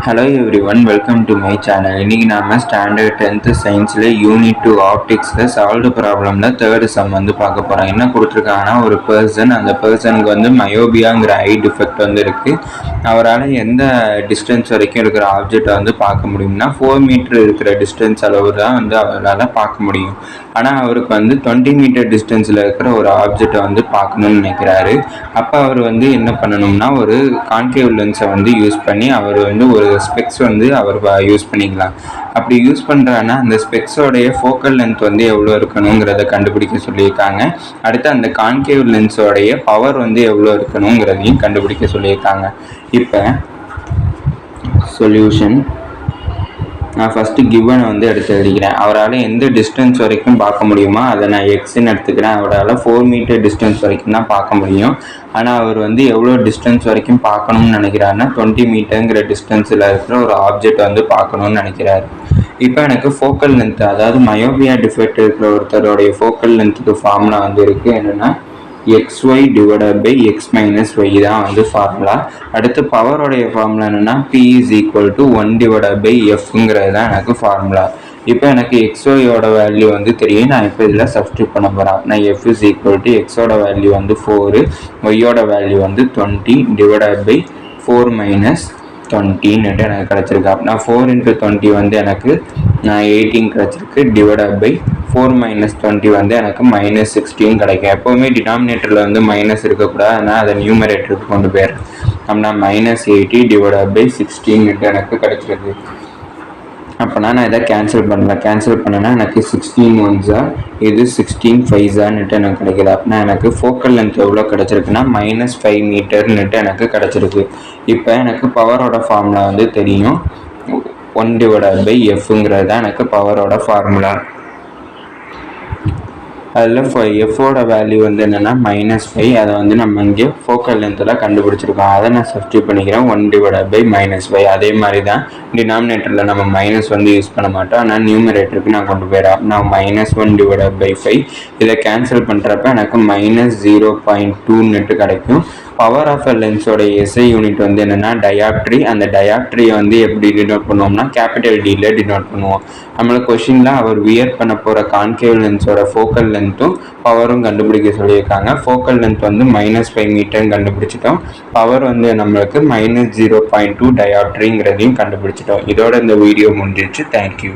Hello everyone, welcome to my channel. இன்னைக்கு நாம standard 10th சயின்ஸ்ல யூனிட் 2 ஆப்டிக்ஸ்ல சால்வ்டு ப்ராப்ளம்ல தேர்ட் சம் பார்க்க போறோம். என்ன கொடுத்துருக்காங்கன்னா, ஒரு பர்சன், அந்த பர்சனுக்கு மயோபியாங்கிற ஐ டிஃபெக்ட் இருக்கு. அவரால் எந்த டிஸ்டன்ஸ் வரைக்கும் இருக்கிற ஆப்ஜெக்டை பார்க்க முடியும்னா 4 மீட்டர் இருக்கிற டிஸ்டன்ஸ் அளவு தான் அவரால் பார்க்க முடியும். ஆனால் அவருக்கு 20 மீட்டர் டிஸ்டன்ஸில் இருக்கிற ஒரு ஆப்ஜெக்டை பார்க்கணும்னு நினைக்கிறாரு. அப்போ அவர் என்ன பண்ணணும்னா, ஒரு கான்கேவ் லென்ஸை யூஸ் பண்ணி அவர் ஒரு ஸ்பெக்ஸ் அவர் யூஸ் பண்ணிக்கலாம். அப்படி யூஸ் பண்ணுறான்னா அந்த ஸ்பெக்ஸோடைய ஃபோக்கல் லென்த் எவ்வளோ இருக்கணுங்கிறத கண்டுபிடிக்க சொல்லியிருக்காங்க. அடுத்து அந்த கான்கேவ் லென்ஸோடைய பவர் எவ்வளோ இருக்கணுங்கிறதையும் கண்டுபிடிக்க சொல்லியிருக்காங்க. இப்போ சொல்யூஷன் நான் ஃபஸ்ட்டு கிவனை எடுத்து எழுதிக்கிறேன். அவரால் எந்த டிஸ்டன்ஸ் வரைக்கும் பார்க்க முடியுமோ அதை நான் எக்ஸ்ன்னு எடுத்துக்கிறேன். அவரால் 4 மீட்டர் டிஸ்டன்ஸ் வரைக்கும் தான் பார்க்க முடியும். ஆனால் அவர் எவ்வளோ டிஸ்டன்ஸ் வரைக்கும் பார்க்கணும்னு நினைக்கிறாருன்னா 20 மீட்டருங்கிற டிஸ்டன்ஸில் இருக்கிற ஒரு ஆப்ஜெக்ட் பார்க்கணும்னு நினைக்கிறாரு. இப்போ எனக்கு ஃபோக்கல் லென்த், அதாவது மயோபியா டிஃபெக்ட் இருக்கிற ஒருத்தருடைய ஃபோக்கல் லென்த்துக்கு ஃபார்முலா இருக்குது. என்னென்னா xy divided by x minus y தான் ஃபார்முலா. அடுத்து பவரோடைய ஃபார்முலா என்னென்னா p is equal to 1 divided by எஃப்ங்கிறது தான் எனக்கு ஃபார்முலா. இப்போ எனக்கு xyயோட வேல்யூ தெரியும். நான் இப்போ இதில் சப்ஸ்டியூட் பண்ண போகிறேன். நான் f இஸ் ஈக்குவல் டு எக்ஸோட வேல்யூ 4, ஒய்யோட வேல்யூ 20 டிவைடட் பை 4 மைனஸ் 20 எனக்கு கிடச்சிருக்கு. அப்படின்னா 4 into 20 எனக்கு 18 கிடச்சிருக்கு. டிவைடட் பை 4 மைனஸ் 20 எனக்கு -16 கிடைக்கும். எப்போவுமே டினாமினேட்டரில் மைனஸ் இருக்கக்கூடாது, ஆனால் அதை நியூமரேட்டருக்கு கொண்டு போயிடுறேன். அப்படின்னா -80 டிவைடட் பை 16 எனக்கு கிடச்சிருக்கு. அப்போனா நான் இதை கேன்சல் பண்ணேன்னா எனக்கு 16 1s இது 16 5s எனக்கு கிடைக்கிது. அப்படின்னா எனக்கு ஃபோக்கல் லென்த் எவ்வளோ கிடச்சிருக்குன்னா -5 மீட்டர்னுட்டு எனக்கு கிடச்சிருக்கு. இப்போ எனக்கு பவரோட ஃபார்முலா தெரியும். 1 டிவைடட் பை எஃப்ங்கிறது தான் எனக்கு பவரோட ஃபார்முலா. அதில் எஃபோட வேல்யூ என்னென்னா -5. அதை நம்ம இங்கே ஃபோக்கல் லென்த்தில் கண்டுபிடிச்சிருக்கோம். அதை நான் சப்ஸ்டியூட் பண்ணிக்கிறேன். 1 டிவைடட் பை -5. அதே மாதிரி தான் டினாமினேட்டரில் நம்ம மைனஸ் யூஸ் பண்ண மாட்டோம், ஆனால் நியூமரேட்டருக்கு நான் கொண்டு போயிடறேன். நான் -1 டிவைடட் பை 5 இதை கேன்சல் பண்ணுறப்ப எனக்கு -0.2 கிடைக்கும். பவர் ஆஃப் அ லென்ஸோட எஸ்ஐ யூனிட் என்னென்னா டயாப்ட்ரி. அந்த டயாப்ட்ரியை எப்படி டினோட் பண்ணுவோம்னா கேபிட்டல் டியில் டினோட் பண்ணுவோம். நம்மளுக்கு கொஷினில் அவர் வியர் பண்ண போகிற கான்கேவ் லென்ஸோட ஃபோக்கல் லென்த்தும் பவரும் கண்டுபிடிக்க சொல்லியிருக்காங்க. ஃபோக்கல் லென்த் -5 மீட்டர்னு கண்டுபிடிச்சிட்டோம். பவர் நம்மளுக்கு -0.2 டயாப்ட்ரிங்கிறதையும் கண்டுபிடிச்சிட்டோம். இதோட இந்த வீடியோ முடிஞ்சிச்சு. தேங்க்யூ.